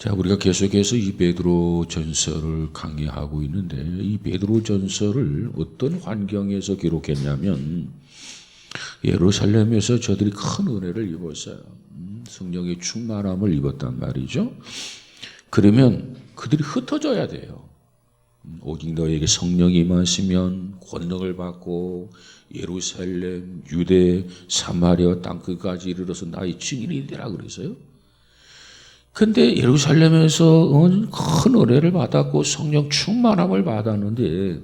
자, 우리가 계속해서 이 베드로 전서를 강의하고 있는데, 이 베드로 전서를 어떤 환경에서 기록했냐면 예루살렘에서 저들이 큰 은혜를 입었어요. 성령의 충만함을 입었단 말이죠. 그러면 그들이 흩어져야 돼요. 오직 너에게 성령이 임하시면 권능을 받고 예루살렘, 유대, 사마리아 땅 끝까지 이르러서 나의 증인이 되라 그래서요. 근데 예루살렘에서 큰 은혜를 받았고 성령 충만함을 받았는데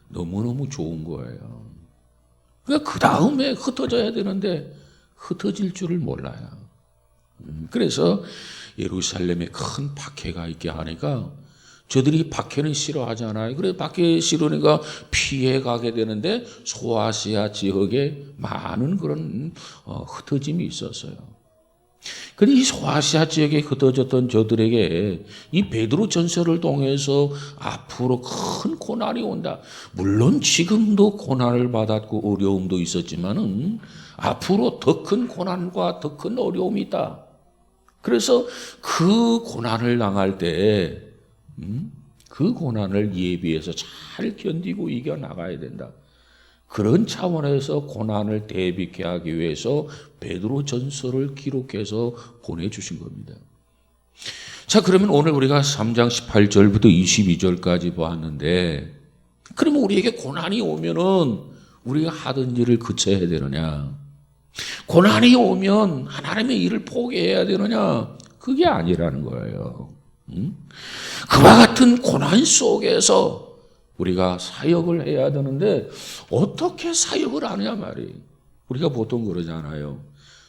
너무너무 좋은 거예요. 그러니까 그 다음에 흩어져야 되는데 흩어질 줄을 몰라요. 그래서 예루살렘에 큰 박해가 있게 하니까 저들이 박해는 싫어하잖아요. 그래 박해 싫으니까 피해 가게 되는데 소아시아 지역에 많은 그런 흩어짐이 있었어요. 근데 이 소아시아 지역에 흩어졌던 저들에게 이 베드로 전서를 통해서 앞으로 큰 고난이 온다. 물론 지금도 고난을 받았고 어려움도 있었지만은 앞으로 더 큰 고난과 더 큰 어려움이 있다. 그래서 그 고난을 당할 때 그 고난을 예비해서 잘 견디고 이겨나가야 된다. 그런 차원에서 고난을 대비케 하기 위해서 베드로 전서를 기록해서 보내주신 겁니다. 자, 그러면 오늘 우리가 3장 18절부터 22절까지 보았는데, 그러면 우리에게 고난이 오면은 우리가 하던 일을 그쳐야 되느냐? 고난이 오면 하나님의 일을 포기해야 되느냐? 그게 아니라는 거예요. 그와 같은 고난 속에서 우리가 사역을 해야 되는데 어떻게 사역을 하느냐 말이에요. 우리가 보통 그러잖아요.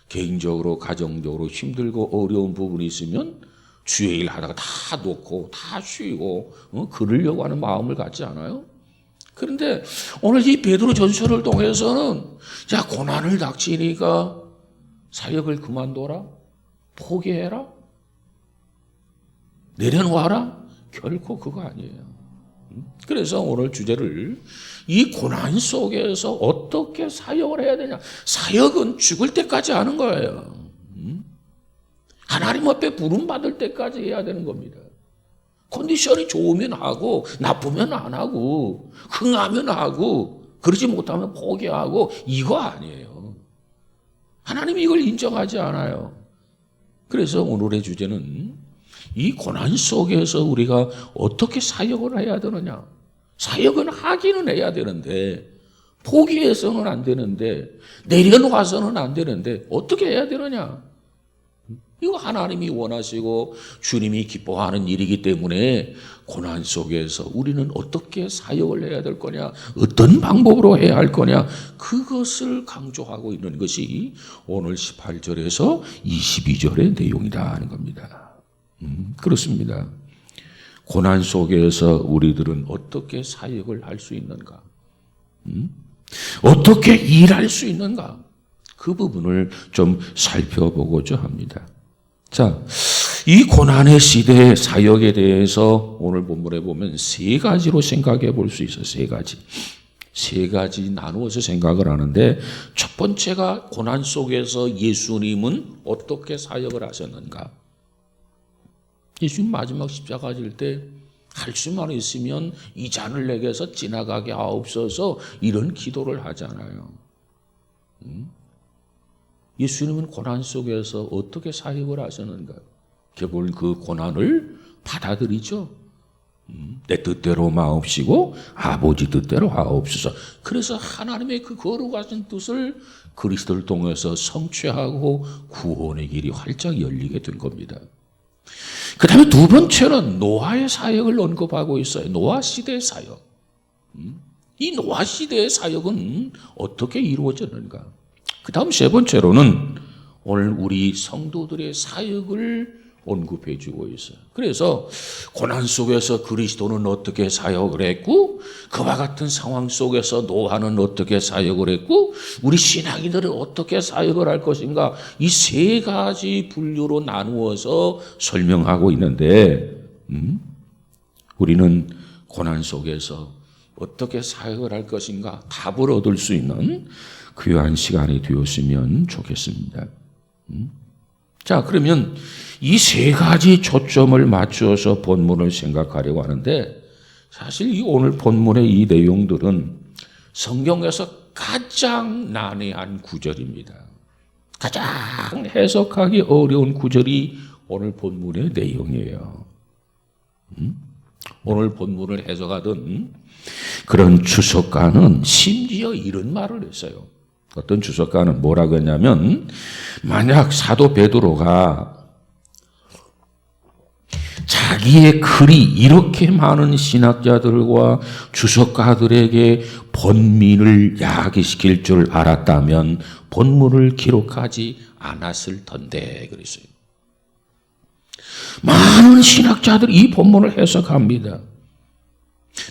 개인적으로 가정적으로 힘들고 어려운 부분이 있으면 주의 일 하다가 다 놓고 다 쉬고 그러려고 하는 마음을 갖지 않아요? 그런데 오늘 이 베드로 전서를 통해서는 자, 고난을 닥치니까 사역을 그만둬라? 포기해라? 내려놓아라? 결코 그거 아니에요. 그래서 오늘 주제를 이 고난 속에서 어떻게 사역을 해야 되냐. 사역은 죽을 때까지 하는 거예요. 하나님 앞에 부름받을 때까지 해야 되는 겁니다. 컨디션이 좋으면 하고 나쁘면 안 하고 흥하면 하고 그러지 못하면 포기하고 이거 아니에요. 하나님이 이걸 인정하지 않아요. 그래서 오늘의 주제는 이 고난 속에서 우리가 어떻게 사역을 해야 되느냐. 사역은 하기는 해야 되는데 포기해서는 안 되는데 내려놓아서는 안 되는데 어떻게 해야 되느냐. 이거 하나님이 원하시고 주님이 기뻐하는 일이기 때문에 고난 속에서 우리는 어떻게 사역을 해야 될 거냐, 어떤 방법으로 해야 할 거냐, 그것을 강조하고 있는 것이 오늘 18절에서 22절의 내용이다 하는 겁니다. 그렇습니다. 고난 속에서 우리들은 어떻게 사역을 할 수 있는가? 어떻게 일할 수 있는가? 그 부분을 좀 살펴보고자 합니다. 자, 이 고난의 시대의 사역에 대해서 오늘 본문에 보면 세 가지로 생각해 볼 수 있어요. 세 가지. 세 가지 나누어서 생각을 하는데 첫 번째가 고난 속에서 예수님은 어떻게 사역을 하셨는가? 예수님 마지막 십자가 질 때 할 수만 있으면 이 잔을 내게서 지나가게 하옵소서 이런 기도를 하잖아요. 예수님은 고난 속에서 어떻게 사역을 하셨는가? 결국은 그 고난을 받아들이죠. 내 뜻대로 마옵시고 아버지 뜻대로 하옵소서. 그래서 하나님의 그 거룩하신 뜻을 그리스도를 통해서 성취하고 구원의 길이 활짝 열리게 된 겁니다. 그 다음에 두 번째는 노아의 사역을 언급하고 있어요. 노아 시대의 사역. 이 노아 시대의 사역은 어떻게 이루어졌는가? 그 다음 세 번째로는 오늘 우리 성도들의 사역을 언급해 주고 있어요. 그래서 고난 속에서 그리스도는 어떻게 사역을 했고 그와 같은 상황 속에서 노아는 어떻게 사역을 했고 우리 신앙인들은 어떻게 사역을 할 것인가 이 세 가지 분류로 나누어서 설명하고 있는데 우리는 고난 속에서 어떻게 사역을 할 것인가 답을 얻을 수 있는 귀한 시간이 되었으면 좋겠습니다. 자, 그러면 이 세 가지 초점을 맞추어서 본문을 생각하려고 하는데 사실 이 오늘 본문의 이 내용들은 성경에서 가장 난해한 구절입니다. 가장 해석하기 어려운 구절이 오늘 본문의 내용이에요. 오늘 본문을 해석하던 그런 주석가는 심지어 이런 말을 했어요. 어떤 주석가는 뭐라고 했냐면, 만약 사도 베드로가 자기의 글이 이렇게 많은 신학자들과 주석가들에게 본민을 야기시킬 줄 알았다면 본문을 기록하지 않았을 텐데 그랬어요. 많은 신학자들이 이 본문을 해석합니다.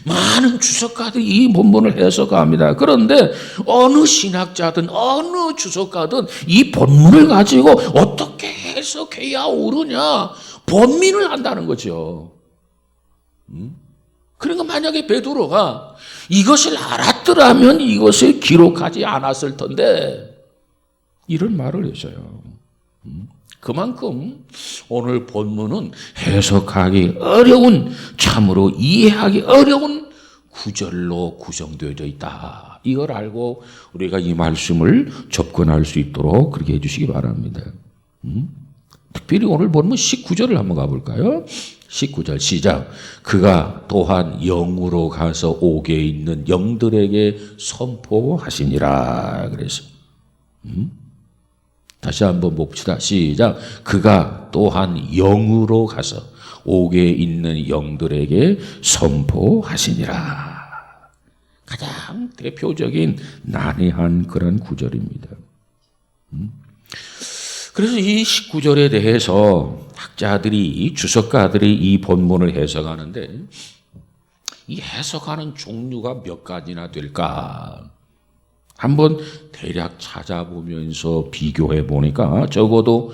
많은 주석가들이 이 본문을 해석합니다. 그런데 어느 신학자든 어느 주석가든 이 본문을 가지고 어떻게 해석해야 옳으냐 본민을 한다는 거죠. 그러니까 만약에 베드로가 이것을 알았더라면 이것을 기록하지 않았을 텐데 이런 말을 했어요. 그만큼 오늘 본문은 해석하기 어려운, 참으로 이해하기 어려운 구절로 구성되어 있다. 이걸 알고 우리가 이 말씀을 접근할 수 있도록 그렇게 해주시기 바랍니다. 특별히 오늘 본문 19절을 한번 가볼까요? 19절 시작. 그가 또한 영으로 가서 옥에 있는 영들에게 선포하시니라. 그래서 다시 한번 봅시다. 시작. 그가 또한 영으로 가서 옥에 있는 영들에게 선포하시니라. 가장 대표적인 난해한 그런 구절입니다. 그래서 이 19절에 대해서 학자들이, 주석가들이 이 본문을 해석하는데 이 해석하는 종류가 몇 가지나 될까? 한번 대략 찾아보면서 비교해 보니까 적어도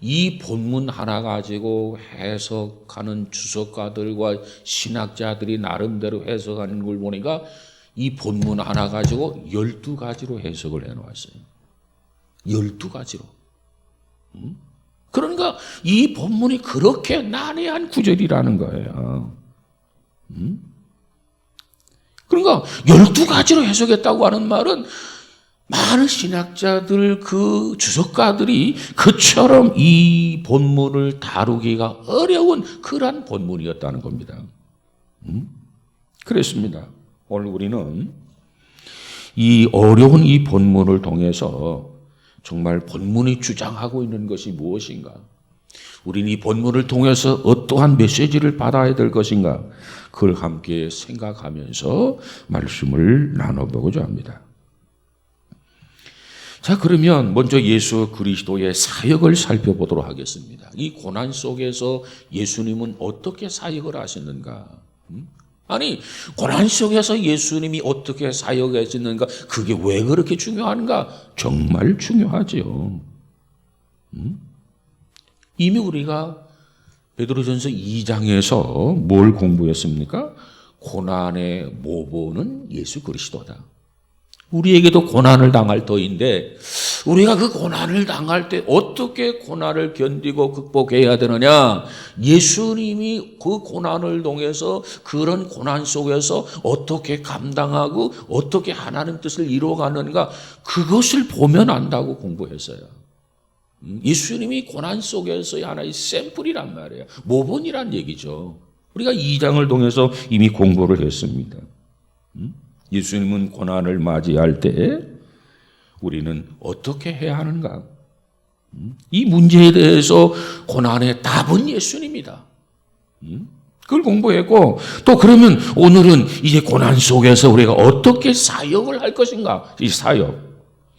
이 본문 하나 가지고 해석하는 주석가들과 신학자들이 나름대로 해석하는 걸 보니까 이 본문 하나 가지고 12가지로 해석을 해놓았어요. 12가지로. 그러니까 이 본문이 그렇게 난해한 구절이라는 거예요. 그러니까 12가지로 해석했다고 하는 말은 많은 신학자들, 그 주석가들이 그처럼 이 본문을 다루기가 어려운 그러한 본문이었다는 겁니다. 그렇습니다. 오늘 우리는 이 어려운 이 본문을 통해서 정말 본문이 주장하고 있는 것이 무엇인가? 우리는 이 본문을 통해서 어떠한 메시지를 받아야 될 것인가? 그걸 함께 생각하면서 말씀을 나눠보고자 합니다. 자, 그러면 먼저 예수 그리스도의 사역을 살펴보도록 하겠습니다. 이 고난 속에서 예수님은 어떻게 사역을 하셨는가? 아니, 고난 속에서 예수님이 어떻게 사역하셨는가? 그게 왜 그렇게 중요한가? 정말 중요하죠. 이미 우리가 베드로전서 2장에서 뭘 공부했습니까? 고난의 모본은 예수 그리스도다. 우리에게도 고난을 당할 터인데 우리가 그 고난을 당할 때 어떻게 고난을 견디고 극복해야 되느냐? 예수님이 그 고난을 통해서 그런 고난 속에서 어떻게 감당하고 어떻게 하나님 뜻을 이루어가는가 그것을 보면 안다고 공부했어요. 예수님이 고난 속에서의 하나의 샘플이란 말이에요. 모본이란 얘기죠. 우리가 2장을 통해서 이미 공부를 했습니다. 예수님은 고난을 맞이할 때 우리는 어떻게 해야 하는가? 이 문제에 대해서 고난의 답은 예수님이다. 그걸 공부했고 또 그러면 오늘은 이제 고난 속에서 우리가 어떻게 사역을 할 것인가? 이 사역.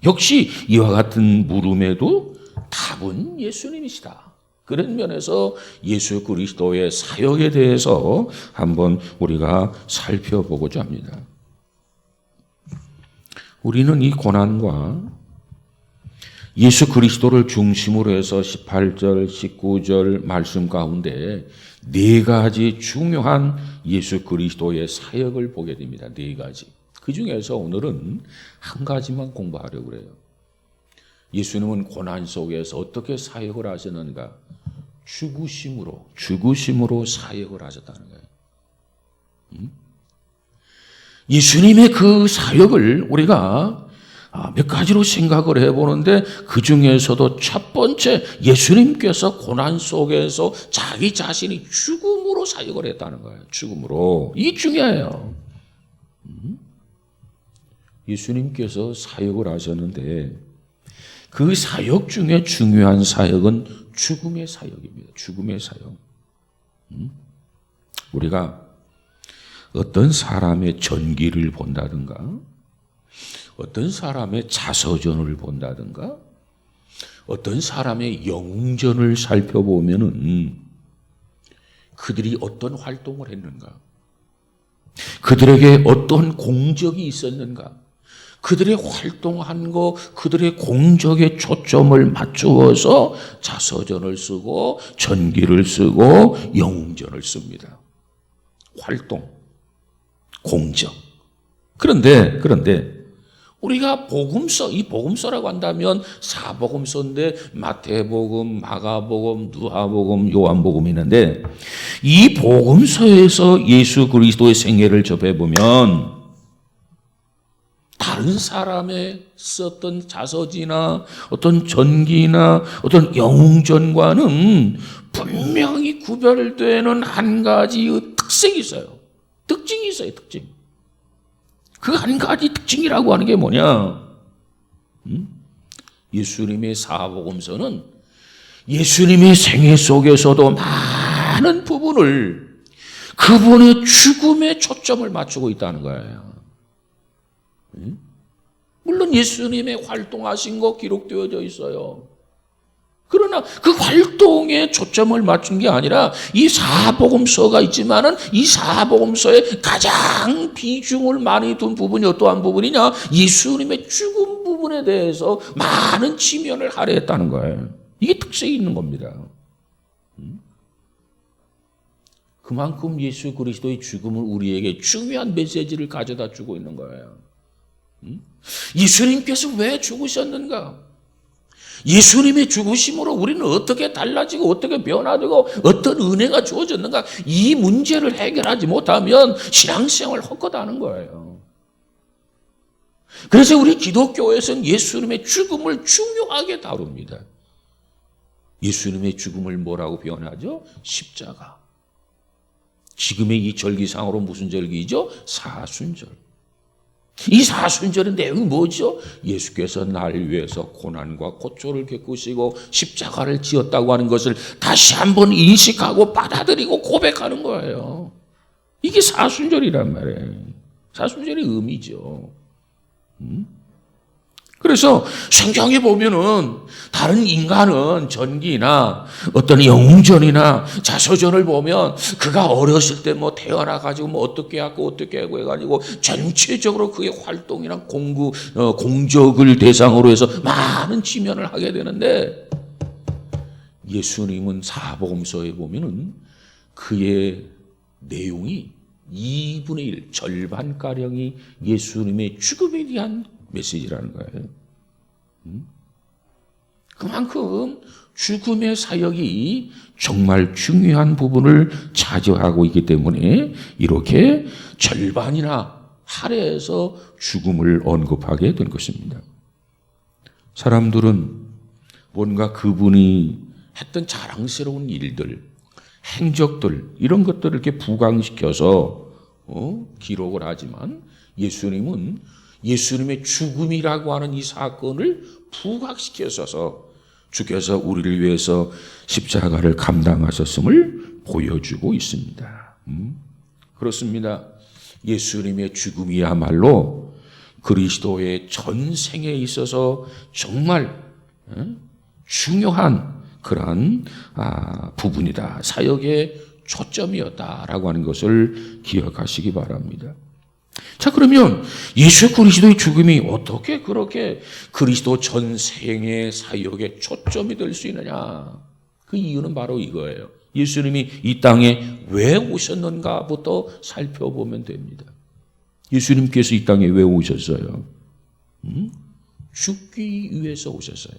역시 이와 같은 물음에도 답은 예수님이시다. 그런 면에서 예수 그리스도의 사역에 대해서 한번 우리가 살펴보고자 합니다. 우리는 이 고난과 예수 그리스도를 중심으로 해서 18절, 19절 말씀 가운데 4가지 중요한 예수 그리스도의 사역을 보게 됩니다. 4가지. 그 중에서 오늘은 한 가지만 공부하려고 그래요. 예수님은 고난 속에서 어떻게 사역을 하셨는가? 죽으심으로 사역을 하셨다는 거예요. 예수님의 그 사역을 우리가 몇 가지로 생각을 해보는데 그 중에서도 첫 번째 예수님께서 고난 속에서 자기 자신이 죽음으로 사역을 했다는 거예요. 죽음으로. 이게 중요해요. 예수님께서 사역을 하셨는데 그 사역 중에 중요한 사역은 죽음의 사역입니다. 죽음의 사역. 우리가 어떤 사람의 전기를 본다든가 어떤 사람의 자서전을 본다든가 어떤 사람의 영웅전을 살펴보면은 그들이 어떤 활동을 했는가? 그들에게 어떤 공적이 있었는가? 그들의 활동한 거, 그들의 공적에 초점을 맞추어서 자서전을 쓰고 전기를 쓰고 영웅전을 씁니다. 활동, 공적. 그런데 우리가 복음서, 이 복음서라고 한다면 사복음서인데 마태복음, 마가복음, 누가복음, 요한복음이 있는데 이 복음서에서 예수 그리스도의 생애를 접해보면 다른 사람의 썼던 자서지나 어떤 전기나 어떤 영웅전과는 분명히 구별되는 한 가지의 특색이 있어요. 특징이 있어요, 특징. 그 한 가지 특징이라고 하는 게 뭐냐? 예수님의 사복음서는 예수님의 생애 속에서도 많은 부분을 그분의 죽음에 초점을 맞추고 있다는 거예요. 물론 예수님의 활동하신 거 기록되어져 있어요. 그러나 그 활동에 초점을 맞춘 게 아니라 이 사복음서가 있지만은 이 사복음서에 가장 비중을 많이 둔 부분이 어떠한 부분이냐? 예수님의 죽음 부분에 대해서 많은 지면을 할애했다는 거예요. 이게 특색이 있는 겁니다. 그만큼 예수 그리스도의 죽음은 우리에게 중요한 메시지를 가져다 주고 있는 거예요. 예수님께서 왜 죽으셨는가? 예수님의 죽으심으로 우리는 어떻게 달라지고 어떻게 변화되고 어떤 은혜가 주어졌는가? 이 문제를 해결하지 못하면 신앙생활을 헛것하는 거예요. 그래서 우리 기독교에서는 예수님의 죽음을 중요하게 다룹니다. 예수님의 죽음을 뭐라고 표현하죠? 십자가. 지금의 이 절기상으로 무슨 절기죠? 사순절. 이 사순절의 내용이 뭐죠? 예수께서 나를 위해서 고난과 고초를 겪으시고 십자가를 지었다고 하는 것을 다시 한번 인식하고 받아들이고 고백하는 거예요. 이게 사순절이란 말이에요. 사순절의 의미죠. 그래서 성경에 보면은 다른 인간은 전기나 어떤 영웅전이나 자서전을 보면 그가 어렸을 때 뭐 태어나가지고 뭐 어떻게 하고 해가지고 전체적으로 그의 활동이나 공적을 대상으로 해서 많은 지면을 하게 되는데 예수님은 사복음서에 보면은 그의 내용이 2분의 1, 절반가량이 예수님의 죽음에 대한 메시지라는 거예요. 그만큼 죽음의 사역이 정말 중요한 부분을 차지하고 있기 때문에 이렇게 절반이나 할애해서 죽음을 언급하게 된 것입니다. 사람들은 뭔가 그분이 했던 자랑스러운 일들, 행적들 이런 것들을 이렇게 부강시켜서 기록을 하지만 예수님은 예수님의 죽음이라고 하는 이 사건을 부각시켜서 주께서 우리를 위해서 십자가를 감당하셨음을 보여주고 있습니다. 그렇습니다. 예수님의 죽음이야말로 그리스도의 전생에 있어서 정말 중요한 그러한 부분이다. 사역의 초점이었다라고 하는 것을 기억하시기 바랍니다. 자, 그러면 예수 그리스도의 죽음이 어떻게 그렇게 그리스도 전생의 사역의 초점이 될 수 있느냐? 그 이유는 바로 이거예요. 예수님이 이 땅에 왜 오셨는가부터 살펴보면 됩니다. 예수님께서 이 땅에 왜 오셨어요? 죽기 위해서 오셨어요.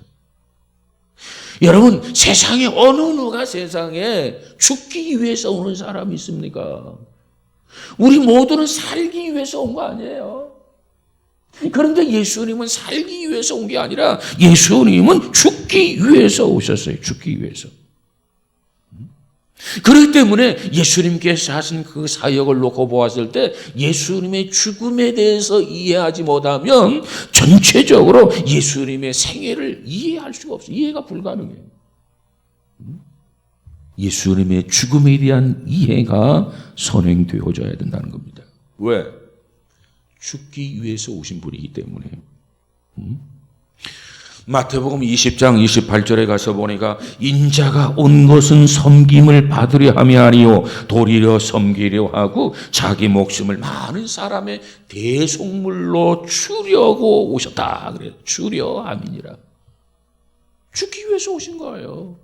여러분, 세상에 어느 누가 세상에 죽기 위해서 오는 사람이 있습니까? 우리 모두는 살기 위해서 온 거 아니에요. 그런데 예수님은 살기 위해서 온 게 아니라 예수님은 죽기 위해서 오셨어요. 죽기 위해서. 그렇기 때문에 예수님께서 하신 그 사역을 놓고 보았을 때 예수님의 죽음에 대해서 이해하지 못하면 전체적으로 예수님의 생애를 이해할 수가 없어요. 이해가 불가능해요. 예수님의 죽음에 대한 이해가 선행되어져야 된다는 겁니다. 왜? 죽기 위해서 오신 분이기 때문에. 마태복음 20장 28절에 가서 보니까 인자가 온 것은 섬김을 받으려 함이 아니요 도리려 섬기려 하고 자기 목숨을 많은 사람의 대속물로 주려고 오셨다. 그래요. 주려 함이니라. 죽기 위해서 오신 거예요.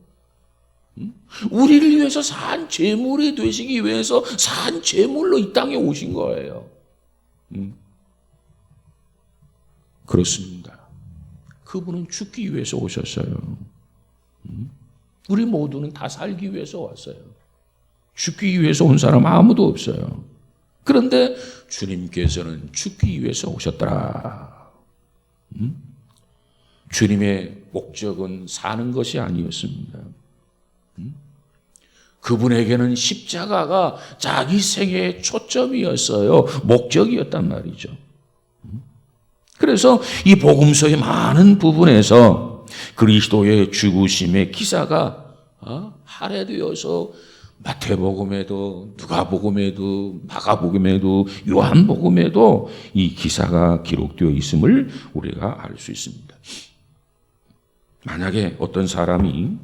우리를 위해서 산 제물이 되시기 위해서 산 제물로 이 땅에 오신 거예요. 그렇습니다. 그분은 죽기 위해서 오셨어요. 우리 모두는 다 살기 위해서 왔어요. 죽기 위해서 온 사람 아무도 없어요. 그런데 주님께서는 죽기 위해서 오셨더라. 주님의 목적은 사는 것이 아니었습니다. 그분에게는 십자가가 자기 생애의 초점이었어요. 목적이었단 말이죠. 그래서 이 복음서의 많은 부분에서 그리스도의 죽으심의 기사가 할애되어서 마태복음에도 누가복음에도 마가복음에도 요한복음에도 이 기사가 기록되어 있음을 우리가 알 수 있습니다. 만약에 어떤 사람이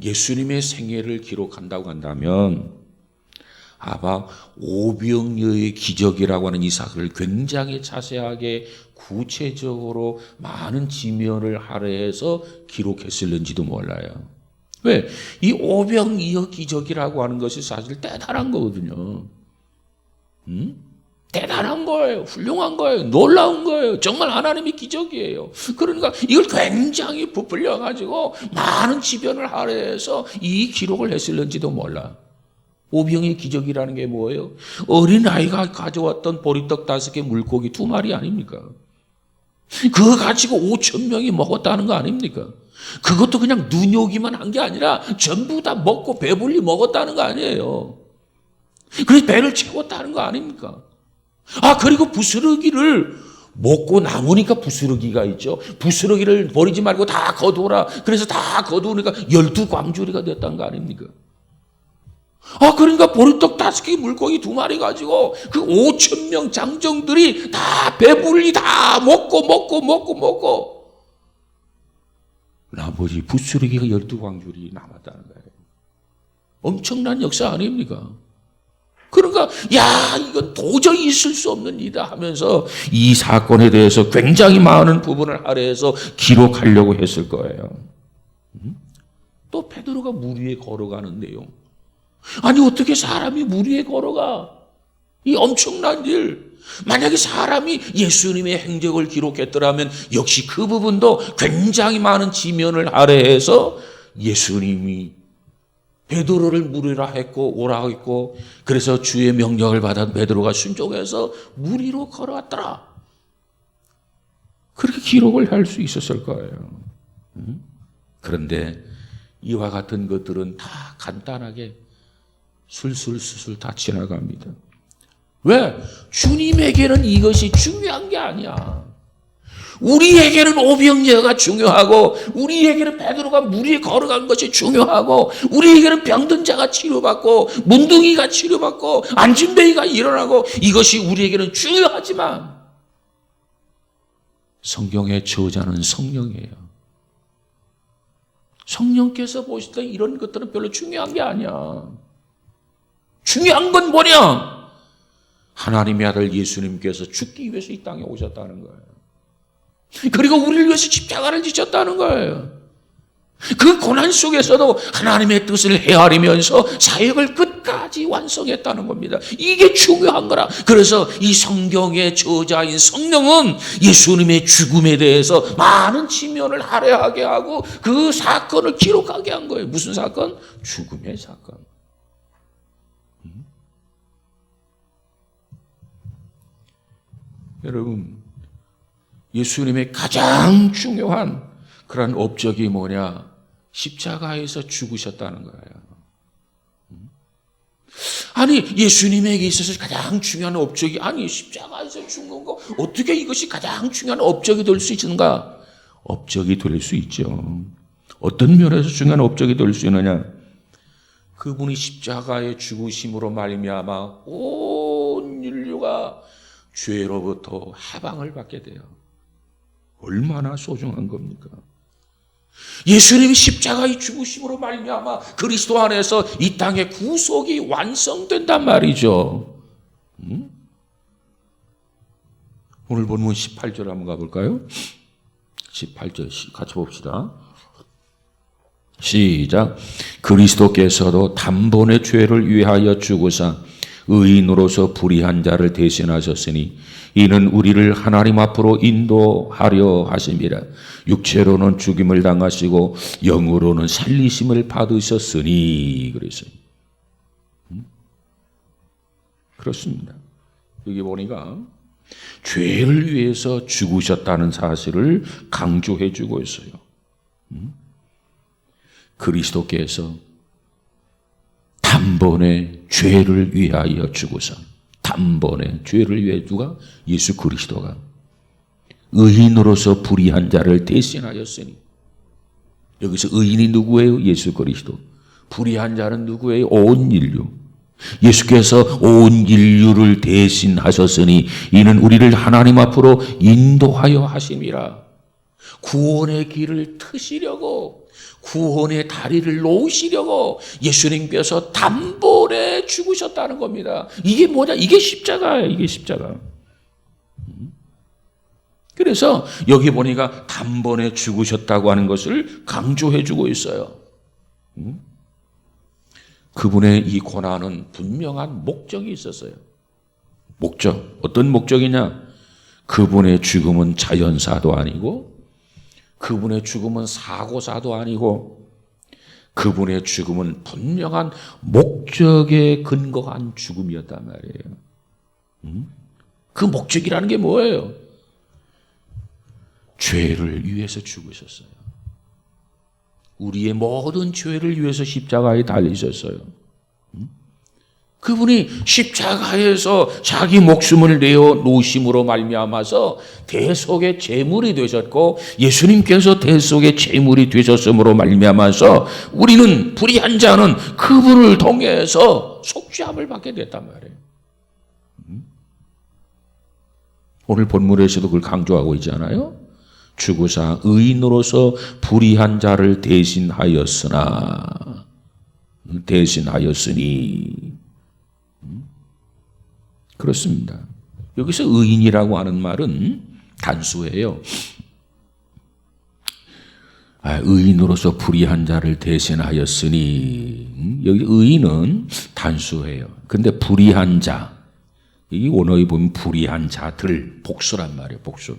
예수님의 생애를 기록한다고 한다면 아마 오병이어의 기적이라고 하는 이 사건을 굉장히 자세하게 구체적으로 많은 지면을 할애해서 기록했을는지도 몰라요. 왜? 이 오병이어 기적이라고 하는 것이 사실 대단한 거거든요. 대단한 거예요. 훌륭한 거예요. 놀라운 거예요. 정말 하나님의 기적이에요. 그러니까 이걸 굉장히 부풀려가지고 많은 지변을 할애해서 이 기록을 했을는지도 몰라. 오병의 기적이라는 게 뭐예요? 어린아이가 가져왔던 보리떡 5개, 물고기 2마리 아닙니까? 그거 가지고 5,000명이 먹었다는 거 아닙니까? 그것도 그냥 눈요기만 한 게 아니라 전부 다 먹고 배불리 먹었다는 거 아니에요. 그래서 배를 채웠다는 거 아닙니까? 그리고 부스러기를 먹고 남으니까 부스러기가 있죠. 부스러기를 버리지 말고 다 거두어라. 그래서 다 거두니까 12광주리가 됐다는 거 아닙니까? 그러니까 보리떡 5개, 물고기 2마리 가지고 그 5,000명 장정들이 다 배불리 다 먹고 나머지 부스러기가 12광줄이 남았다는 거예요. 엄청난 역사 아닙니까? 그러니까 이건 도저히 있을 수 없는 일이다 하면서 이 사건에 대해서 굉장히 많은 부분을 할애해서 기록하려고 했을 거예요. 또 베드로가 물 위에 걸어가는 내용. 아니 어떻게 사람이 물 위에 걸어가? 이 엄청난 일. 만약에 사람이 예수님의 행적을 기록했더라면 역시 그 부분도 굉장히 많은 지면을 할애해서 예수님이 베드로를 물으라 했고 오라 했고 그래서 주의 명령을 받아 베드로가 순종해서 물 위로 걸어왔더라. 그렇게 기록을 할 수 있었을 거예요. 그런데 이와 같은 것들은 다 간단하게 술술 다 지나갑니다. 왜? 주님에게는 이것이 중요한 게 아니야. 우리에게는 오병이어가 중요하고 우리에게는 베드로가 물 위에 걸어간 것이 중요하고 우리에게는 병든 자가 치료받고 문둥이가 치료받고 안진뱅이가 일어나고 이것이 우리에게는 중요하지만 성경의 저자는 성령이에요. 성령께서 보실 때 이런 것들은 별로 중요한 게 아니야. 중요한 건 뭐냐? 하나님의 아들 예수님께서 죽기 위해서 이 땅에 오셨다는 거예요. 그리고 우리를 위해서 십자가를 지셨다는 거예요. 그 고난 속에서도 하나님의 뜻을 헤아리면서 사역을 끝까지 완성했다는 겁니다. 이게 중요한 거라. 그래서 이 성경의 저자인 성령은 예수님의 죽음에 대해서 많은 지면을 할애하게 하고 그 사건을 기록하게 한 거예요. 무슨 사건? 죽음의 사건. 여러분, 예수님의 가장 중요한 그런 업적이 뭐냐? 십자가에서 죽으셨다는 거예요. 아니, 예수님에게 있어서 가장 중요한 업적이, 아니, 십자가에서 죽는 거, 어떻게 이것이 가장 중요한 업적이 될 수 있는가? 업적이 될 수 있죠. 어떤 면에서 중요한 업적이 될 수 있느냐? 그분이 십자가의 죽으심으로 말미암아 온 인류가 죄로부터 해방을 받게 돼요. 얼마나 소중한 겁니까? 예수님이 십자가의 죽으심으로 말미암아 그리스도 안에서 이 땅의 구속이 완성된단 말이죠. 오늘 본문 18절 한번 가볼까요? 18절 같이 봅시다. 시작. 그리스도께서도 단번에 죄를 위하여 죽으사 의인으로서 불의한 자를 대신하셨으니 이는 우리를 하나님 앞으로 인도하려 하심이라. 육체로는 죽임을 당하시고 영으로는 살리심을 받으셨으니. 그랬어요. 그렇습니다. 여기 보니까 죄를 위해서 죽으셨다는 사실을 강조해 주고 있어요. 그리스도께서 단번에 죄를 위하여 죽으사, 단번에 죄를 위해 누가? 예수 그리스도가 의인으로서 불의한 자를 대신하였으니. 여기서 의인이 누구예요? 예수 그리스도. 불의한 자는 누구예요? 온 인류. 예수께서 온 인류를 대신하셨으니 이는 우리를 하나님 앞으로 인도하여 하심이라. 구원의 길을 트시려고, 구원의 다리를 놓으시려고 예수님께서 단번에 죽으셨다는 겁니다. 이게 뭐냐? 이게 십자가예요. 이게 십자가. 그래서 여기 보니까 단번에 죽으셨다고 하는 것을 강조해 주고 있어요. 그분의 이 고난은 분명한 목적이 있었어요. 목적. 어떤 목적이냐? 그분의 죽음은 자연사도 아니고, 그분의 죽음은 사고사도 아니고, 그분의 죽음은 분명한 목적에 근거한 죽음이었단 말이에요. 그 목적이라는 게 뭐예요? 죄를 위해서 죽으셨어요. 우리의 모든 죄를 위해서 십자가에 달리셨어요. 그분이 십자가에서 자기 목숨을 내어 놓으심으로 말미암아서 대속의 제물이 되셨고, 예수님께서 대속의 제물이 되셨음으로 말미암아서 우리는, 불의한 자는 그분을 통해서 속죄함을 받게 됐단 말이에요. 오늘 본문에서도 그걸 강조하고 있잖아요. 죽으사 의인으로서 불의한 자를 대신하였으니. 그렇습니다. 여기서 의인이라고 하는 말은 단수예요. 의인으로서 불의한 자를 대신하였으니. 여기 의인은 단수예요. 근데 불의한 자, 이 원어에 보면 불의한 자들, 복수란 말이에요. 복수.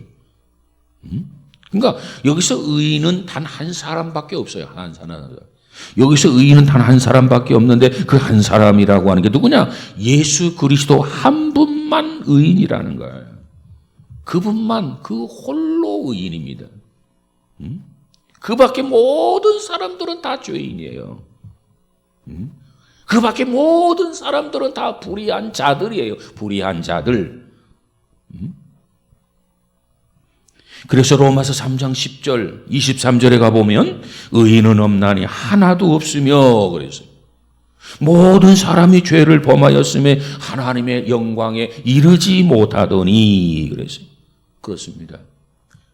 그러니까 여기서 의인은 단 한 사람밖에 없어요. 한 사람. 여기서 의인은 단 한 사람밖에 없는데 그 한 사람이라고 하는 게 누구냐? 예수 그리스도 한 분만 의인이라는 거예요. 그분만, 그 홀로 의인입니다. 그 밖에 모든 사람들은 다 죄인이에요. 그 밖에 모든 사람들은 다 불의한 자들이에요. 불의한 자들. 그래서 로마서 3장 10절, 23절에 가보면 의인은 없나니 하나도 없으며 그랬어요. 모든 사람이 죄를 범하였음에 하나님의 영광에 이르지 못하더니 그랬어요. 그렇습니다.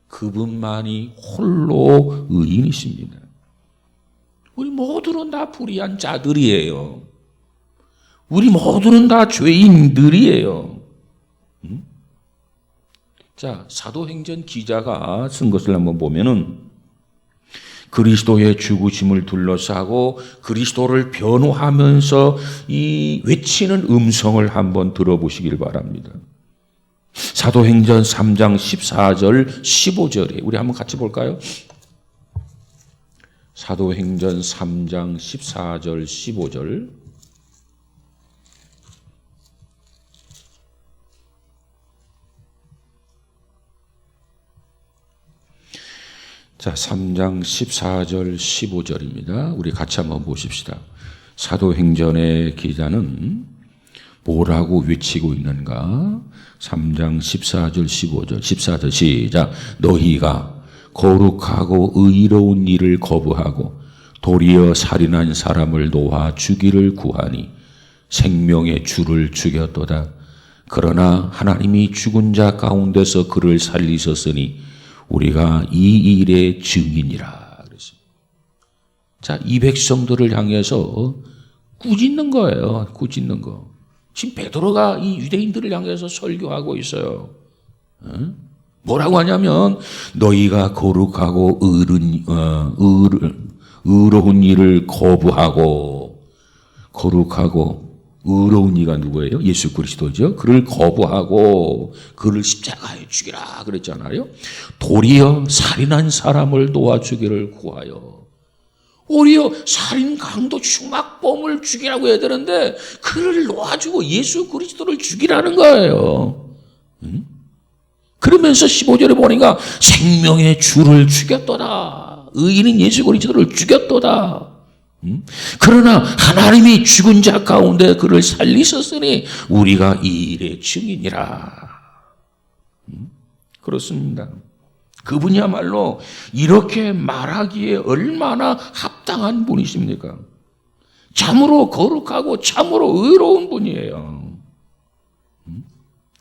그분만이 홀로 의인이십니다. 우리 모두는 다 불의한 자들이에요. 우리 모두는 다 죄인들이에요. 자, 사도행전 기자가 쓴 것을 한번 보면은 그리스도의 죽으심을 둘러싸고 그리스도를 변호하면서 이 외치는 음성을 한번 들어보시길 바랍니다. 사도행전 3장 14절 15절에 우리 한번 같이 볼까요? 사도행전 3장 14절 15절. 자, 3장 14절 15절입니다. 우리 같이 한번 보십시다. 사도행전의 기자는 뭐라고 외치고 있는가? 3장 14절 15절 14절 시작. 너희가 거룩하고 의로운 일을 거부하고 도리어 살인한 사람을 놓아 주기를 구하니 생명의 주를 죽였도다. 그러나 하나님이 죽은 자 가운데서 그를 살리셨으니 우리가 이 일의 증인이라 그랬습니다. 자, 이 백성들을 향해서 꾸짖는 거예요. 꾸짖는 거. 지금 베드로가 이 유대인들을 향해서 설교하고 있어요. 뭐라고 하냐면 너희가 거룩하고 의로운 일을 거부하고, 거룩하고 의로운 이가 누구예요? 예수 그리스도죠. 그를 거부하고 그를 십자가에 죽이라 그랬잖아요. 도리어 살인한 사람을 놓아주기를 구하여. 오히려 살인 강도 흉악범을 죽이라고 해야 되는데 그를 놓아주고 예수 그리스도를 죽이라는 거예요. 그러면서 15절에 보니까 생명의 주를 죽였도다. 의인은 예수 그리스도를 죽였도다. 그러나 하나님이 죽은 자 가운데 그를 살리셨으니 우리가 이 일의 증인이라. 그렇습니다. 그분이야말로 이렇게 말하기에 얼마나 합당한 분이십니까? 참으로 거룩하고 참으로 의로운 분이에요.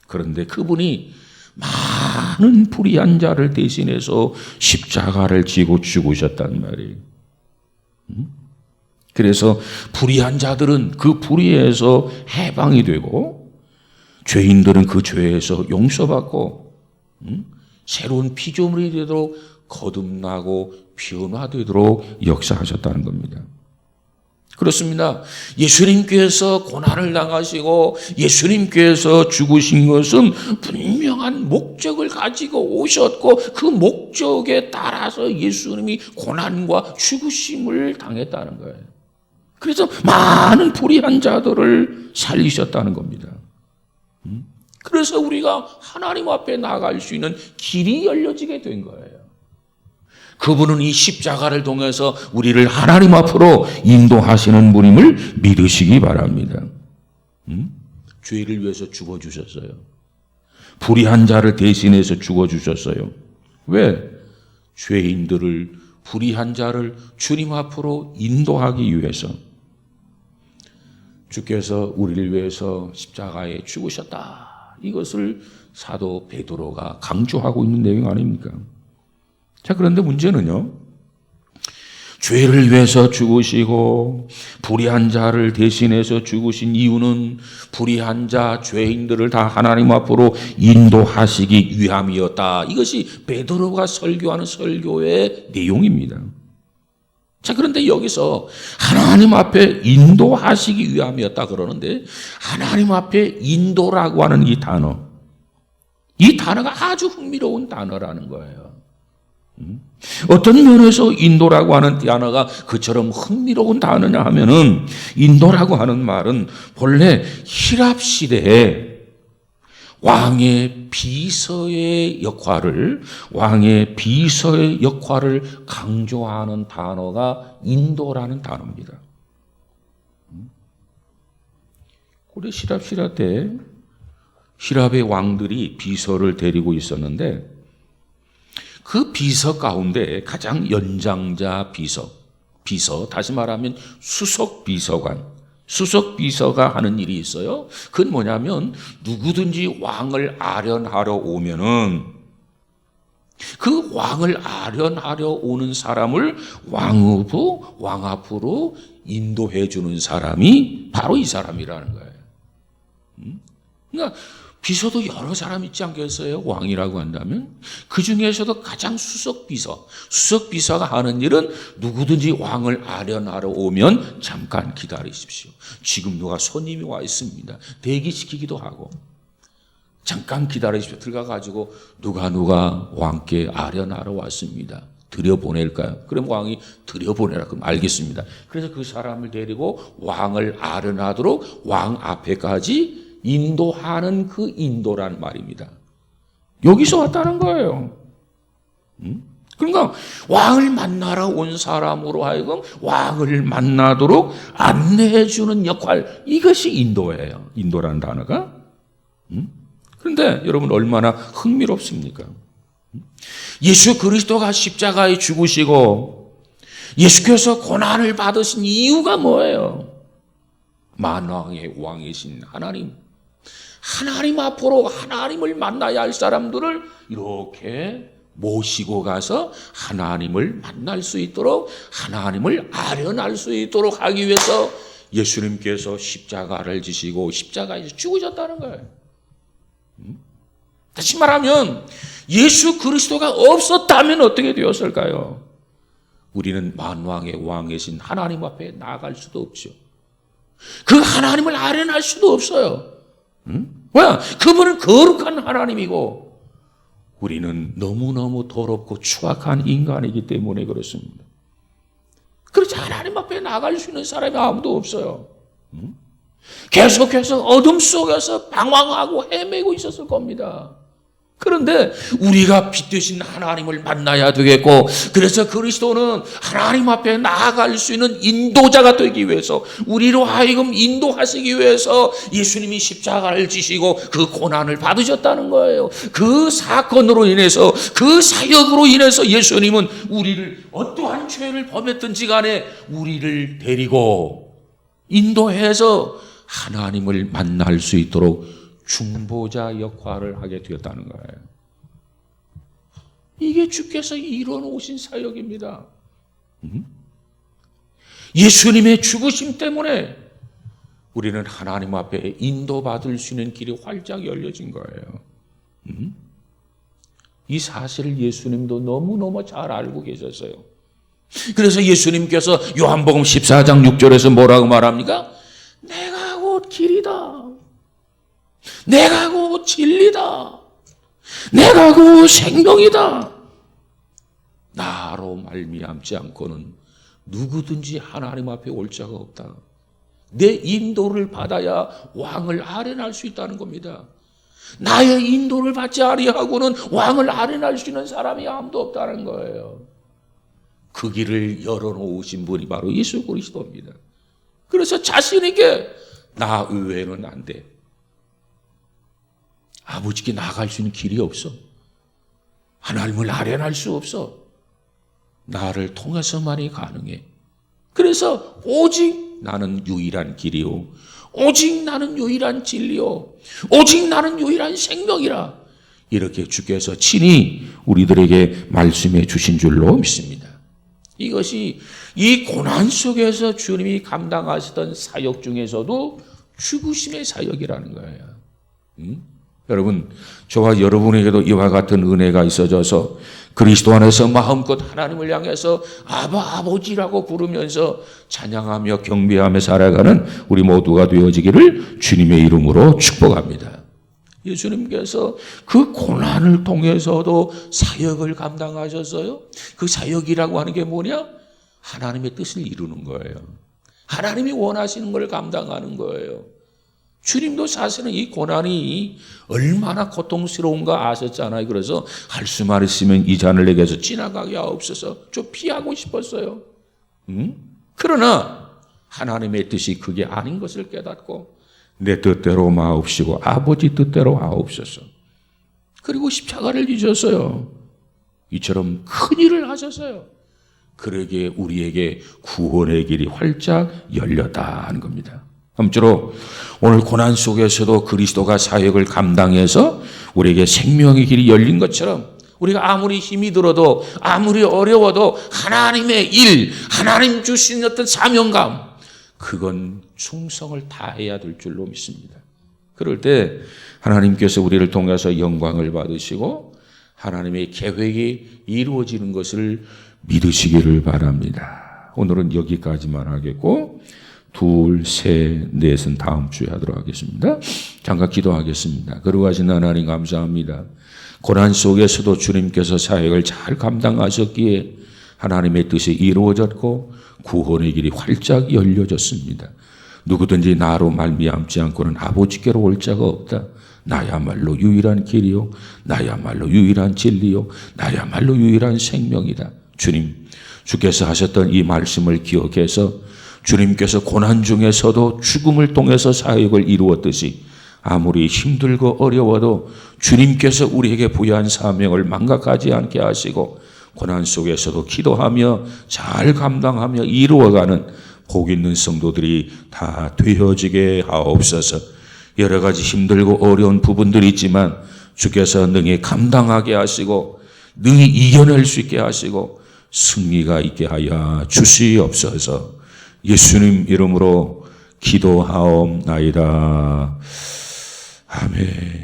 그런데 그분이 많은 불의한 자를 대신해서 십자가를 지고 죽으셨단 말이에요. 그래서 불의한 자들은 그 불의에서 해방이 되고 죄인들은 그 죄에서 용서받고 새로운 피조물이 되도록 거듭나고 변화되도록 역사하셨다는 겁니다. 그렇습니다. 예수님께서 고난을 당하시고 예수님께서 죽으신 것은 분명한 목적을 가지고 오셨고 그 목적에 따라서 예수님이 고난과 죽으심을 당했다는 거예요. 그래서 많은 불의한 자들을 살리셨다는 겁니다. 그래서 우리가 하나님 앞에 나아갈 수 있는 길이 열려지게 된 거예요. 그분은 이 십자가를 통해서 우리를 하나님 앞으로 인도하시는 분임을 믿으시기 바랍니다. 죄를 위해서 죽어주셨어요. 불의한 자를 대신해서 죽어주셨어요. 왜? 죄인들을, 불의한 자를 주님 앞으로 인도하기 위해서. 주께서 우리를 위해서 십자가에 죽으셨다. 이것을 사도 베드로가 강조하고 있는 내용 아닙니까? 자, 그런데 문제는요, 죄를 위해서 죽으시고 불의한 자를 대신해서 죽으신 이유는 불의한 자, 죄인들을 다 하나님 앞으로 인도하시기 위함이었다. 이것이 베드로가 설교하는 설교의 내용입니다. 자, 그런데 여기서 하나님 앞에 인도하시기 위함이었다 그러는데 하나님 앞에 인도라고 하는 이 단어가 아주 흥미로운 단어라는 거예요. 어떤 면에서 인도라고 하는 단어가 그처럼 흥미로운 단어냐 하면은 인도라고 하는 말은 본래 히랍 시대에 왕의 비서의 역할을 강조하는 단어가 인도라는 단어입니다. 고대 히랍 시대 때 히랍의 왕들이 비서를 데리고 있었는데 그 비서 가운데 가장 연장자 비서, 다시 말하면 수석 비서가 하는 일이 있어요. 그건 뭐냐면 누구든지 왕을 아련하러 오면은 그 왕을 아련하려 오는 사람을 왕 앞으로 인도해 주는 사람이 바로 이 사람이라는 거예요. 그러니까 비서도 여러 사람 있지 않겠어요? 왕이라고 한다면 그 중에서도 가장 수석비서가 하는 일은 누구든지 왕을 아련하러 오면 잠깐 기다리십시오. 지금 누가 손님이 와 있습니다. 대기시키기도 하고 잠깐 기다리십시오. 들어가가지고 누가 왕께 아련하러 왔습니다. 들여보낼까요? 그럼 왕이 들여보내라. 그럼 알겠습니다. 그래서 그 사람을 데리고 왕을 아련하도록 왕 앞에까지 인도하는 그 인도란 말입니다. 여기서 왔다는 거예요. 그러니까 왕을 만나러 온 사람으로 하여금 왕을 만나도록 안내해 주는 역할, 이것이 인도예요. 인도라는 단어가. 그런데 여러분 얼마나 흥미롭습니까? 예수 그리스도가 십자가에 죽으시고 예수께서 고난을 받으신 이유가 뭐예요? 만왕의 왕이신 하나님 앞으로 하나님을 만나야 할 사람들을 이렇게 모시고 가서 하나님을 만날 수 있도록, 하나님을 아련할 수 있도록 하기 위해서 예수님께서 십자가를 지시고 십자가에서 죽으셨다는 거예요. 다시 말하면 예수 그리스도가 없었다면 어떻게 되었을까요? 우리는 만왕의 왕이신 하나님 앞에 나아갈 수도 없죠. 그 하나님을 아련할 수도 없어요. 왜? 그분은 거룩한 하나님이고 우리는 너무너무 더럽고 추악한 인간이기 때문에 그렇습니다. 그렇지 하나님 앞에 나갈 수 있는 사람이 아무도 없어요. 계속해서 어둠 속에서 방황하고 헤매고 있었을 겁니다. 그런데 우리가 빛 되신 하나님을 만나야 되겠고, 그래서 그리스도는 하나님 앞에 나아갈 수 있는 인도자가 되기 위해서, 우리로 하여금 인도하시기 위해서 예수님이 십자가를 지시고 그 고난을 받으셨다는 거예요. 그 사건으로 인해서, 그 사역으로 인해서 예수님은 우리를 어떠한 죄를 범했든지 간에 우리를 데리고 인도해서 하나님을 만날 수 있도록 중보자 역할을 하게 되었다는 거예요. 이게 주께서 이뤄놓으신 사역입니다. 예수님의 죽으심 때문에 우리는 하나님 앞에 인도받을 수 있는 길이 활짝 열려진 거예요. 이 사실을 예수님도 너무너무 잘 알고 계셨어요. 그래서 예수님께서 요한복음 14장 6절에서 뭐라고 말합니까? 내가 곧 길이다. 내가 곧 진리다. 내가 곧 생명이다. 나로 말미암지 않고는 누구든지 하나님 앞에 올 자가 없다. 내 인도를 받아야 왕을 아련할 수 있다는 겁니다. 나의 인도를 받지 아니하고는 왕을 아련할 수 있는 사람이 아무도 없다는 거예요. 그 길을 열어놓으신 분이 바로 예수 그리스도입니다. 그래서 자신 있게 나 외에는 안 돼. 아버지께 나아갈 수 있는 길이 없어. 하나님을 아련할 수 없어. 나를 통해서만이 가능해. 그래서 오직 나는 유일한 길이요, 오직 나는 유일한 진리요, 오직 나는 유일한 생명이라, 이렇게 주께서 친히 우리들에게 말씀해 주신 줄로 믿습니다. 이것이 이 고난 속에서 주님이 감당하시던 사역 중에서도 죽으심의 사역이라는 거예요. 여러분, 저와 여러분에게도 이와 같은 은혜가 있어져서 그리스도 안에서 마음껏 하나님을 향해서 아버지라고 부르면서 찬양하며 경배하며 살아가는 우리 모두가 되어지기를 주님의 이름으로 축복합니다. 예수님께서 그 고난을 통해서도 사역을 감당하셨어요. 그 사역이라고 하는 게 뭐냐? 하나님의 뜻을 이루는 거예요. 하나님이 원하시는 걸 감당하는 거예요. 주님도 사실은 이 고난이 얼마나 고통스러운가 아셨잖아요. 그래서 할 수만 있으면 이 잔을 내게서 지나가게 하옵소서, 좀 피하고 싶었어요. 그러나 하나님의 뜻이 그게 아닌 것을 깨닫고 내 뜻대로 마옵시고 아버지 뜻대로 하옵소서. 그리고 십자가를 지셨어요. 이처럼 큰 일을 하셨어요. 그러기에 우리에게 구원의 길이 활짝 열렸다는 겁니다. 아무쪼록 오늘 고난 속에서도 그리스도가 사역을 감당해서 우리에게 생명의 길이 열린 것처럼, 우리가 아무리 힘이 들어도 아무리 어려워도 하나님의 일, 하나님 주신 어떤 사명감, 그건 충성을 다해야 될 줄로 믿습니다. 그럴 때 하나님께서 우리를 통해서 영광을 받으시고 하나님의 계획이 이루어지는 것을 믿으시기를 바랍니다. 오늘은 여기까지만 하겠고 둘, 셋, 넷은 다음 주에 하도록 하겠습니다. 잠깐 기도하겠습니다. 거룩하신 하나님 감사합니다. 고난 속에서도 주님께서 사역을 잘 감당하셨기에 하나님의 뜻이 이루어졌고 구원의 길이 활짝 열려졌습니다. 누구든지 나로 말미암지 않고는 아버지께로 올 자가 없다. 나야말로 유일한 길이요, 나야말로 유일한 진리요, 나야말로 유일한 생명이다. 주님, 주께서 하셨던 이 말씀을 기억해서 주님께서 고난 중에서도 죽음을 통해서 사역을 이루었듯이 아무리 힘들고 어려워도 주님께서 우리에게 부여한 사명을 망각하지 않게 하시고 고난 속에서도 기도하며 잘 감당하며 이루어가는 복 있는 성도들이 다 되어지게 하옵소서. 여러 가지 힘들고 어려운 부분들이 있지만 주께서 능히 감당하게 하시고 능히 이겨낼 수 있게 하시고 승리가 있게 하여 주시옵소서. 예수님 이름으로 기도하옵나이다. 아멘.